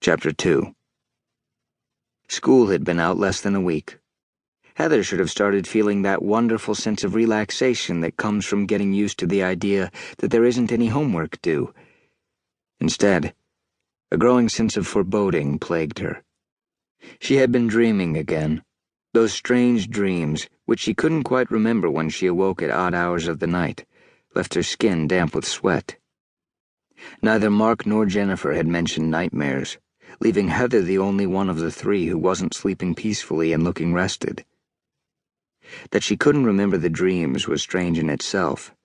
Chapter 2. School had been out less than a week. Heather should have started feeling that wonderful sense of relaxation that comes from getting used to the idea that there isn't any homework due. Instead, a growing sense of foreboding plagued her. She had been dreaming again, those strange dreams which she couldn't quite remember when she awoke at odd hours of the night, left her skin damp with sweat. Neither Mark nor Jennifer had mentioned nightmares, leaving Heather the only one of the three who wasn't sleeping peacefully and looking rested. That she couldn't remember the dreams was strange in itself.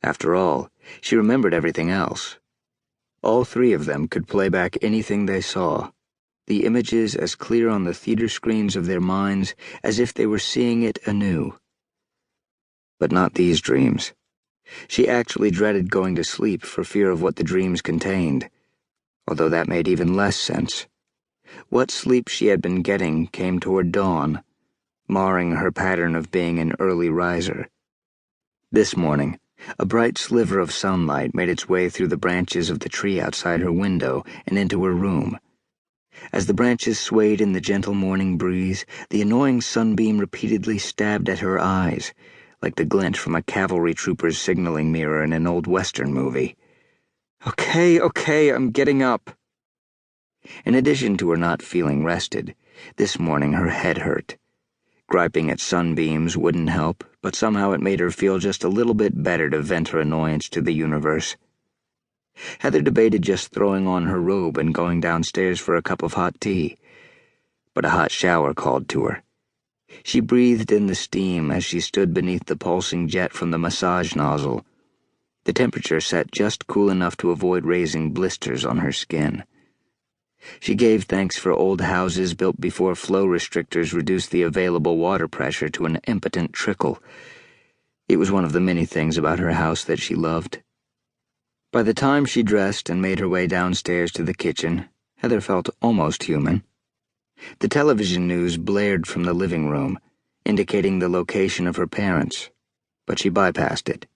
After all, she remembered everything else. All three of them could play back anything they saw, the images as clear on the theater screens of their minds as if they were seeing it anew. But not these dreams. She actually dreaded going to sleep for fear of what the dreams contained, although that made even less sense. What sleep she had been getting came toward dawn, marring her pattern of being an early riser. This morning, a bright sliver of sunlight made its way through the branches of the tree outside her window and into her room. As the branches swayed in the gentle morning breeze, the annoying sunbeam repeatedly stabbed at her eyes, like the glint from a cavalry trooper's signaling mirror in an old Western movie. Okay, I'm getting up. In addition to her not feeling rested, this morning her head hurt. Griping at sunbeams wouldn't help, but somehow it made her feel just a little bit better to vent her annoyance to the universe. Heather debated just throwing on her robe and going downstairs for a cup of hot tea, but a hot shower called to her. She breathed in the steam as she stood beneath the pulsing jet from the massage nozzle. The temperature set just cool enough to avoid raising blisters on her skin. She gave thanks for old houses built before flow restrictors reduced the available water pressure to an impotent trickle. It was one of the many things about her house that she loved. By the time she dressed and made her way downstairs to the kitchen, Heather felt almost human. The television news blared from the living room, indicating the location of her parents, but she bypassed it,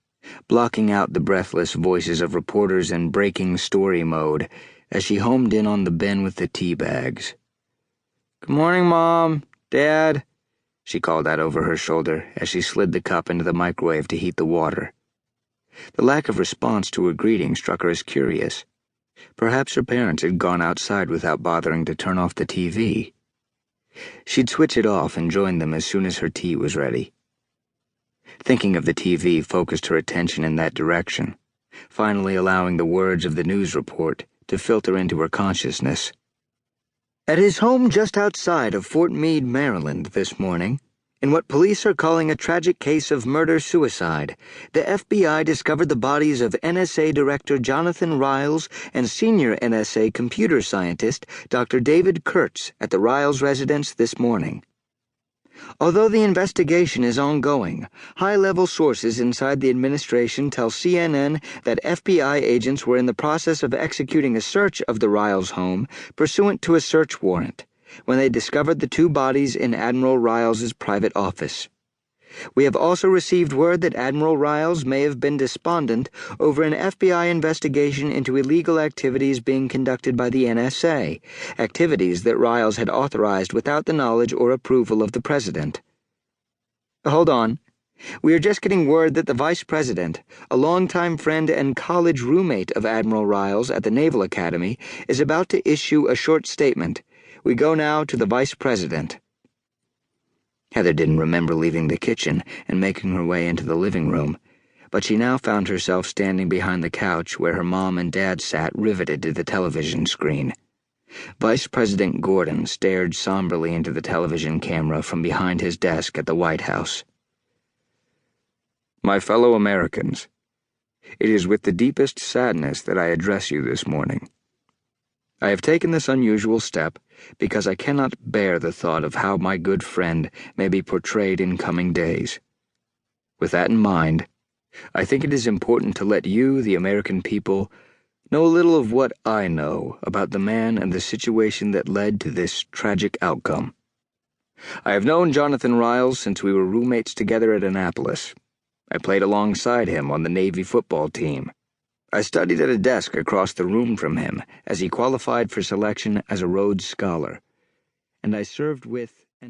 blocking out the breathless voices of reporters in breaking story mode as she homed in on the bin with the tea bags. "Good morning, Mom, Dad," she called out over her shoulder as she slid the cup into the microwave to heat the water. The lack of response to her greeting struck her as curious. Perhaps her parents had gone outside without bothering to turn off the TV. She'd switch it off and join them as soon as her tea was ready. Thinking of the TV focused her attention in that direction, finally allowing the words of the news report to filter into her consciousness. At his home just outside of Fort Meade, Maryland, this morning, in what police are calling a tragic case of murder-suicide, the FBI discovered the bodies of NSA Director Jonathan Riles and Senior NSA computer scientist Dr. David Kurtz at the Riles residence this morning. Although the investigation is ongoing, high-level sources inside the administration tell CNN that FBI agents were in the process of executing a search of the Riles home pursuant to a search warrant when they discovered the two bodies in Admiral Riles' private office. We have also received word that Admiral Riles may have been despondent over an FBI investigation into illegal activities being conducted by the NSA, activities that Riles had authorized without the knowledge or approval of the President. Hold on. We are just getting word that the Vice President, a longtime friend and college roommate of Admiral Riles at the Naval Academy, is about to issue a short statement. We go now to the Vice President. Heather didn't remember leaving the kitchen and making her way into the living room, but she now found herself standing behind the couch where her mom and dad sat riveted to the television screen. Vice President Gordon stared somberly into the television camera from behind his desk at the White House. "My fellow Americans, it is with the deepest sadness that I address you this morning. I have taken this unusual step because I cannot bear the thought of how my good friend may be portrayed in coming days. With that in mind, I think it is important to let you, the American people, know a little of what I know about the man and the situation that led to this tragic outcome. I have known Jonathan Riles since we were roommates together at Annapolis. I played alongside him on the Navy football team. I studied at a desk across the room from him as he qualified for selection as a Rhodes Scholar, and I served with